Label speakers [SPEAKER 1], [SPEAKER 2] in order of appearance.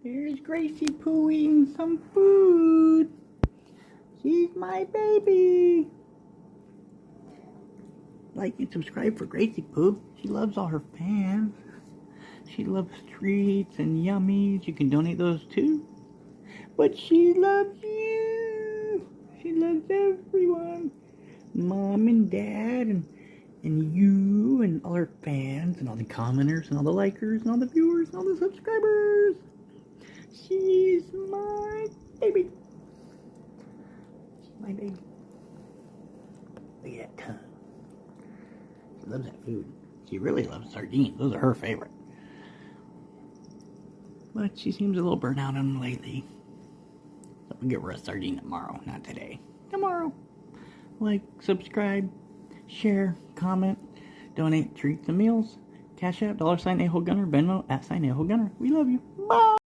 [SPEAKER 1] There's Gracie-Poo eating some food. She's my baby. Like and subscribe for Gracie-Poo. She loves all her fans. She loves treats and yummies. You can donate those too. But she loves you. She loves everyone. Mom and Dad and you and all her fans and all the commenters and all the likers and all the viewers and all the subscribers. She's my baby. She's my baby. Look at that tongue. She loves that food. She really loves sardines. Those are her favorite. But she seems a little burnt out on them lately. So we'll give her a sardine tomorrow, not today. Tomorrow. Like, subscribe, share, comment, donate treats and meals. Cash App, $AHoleGunner, Venmo, @AHoleGunner. We love you. Bye!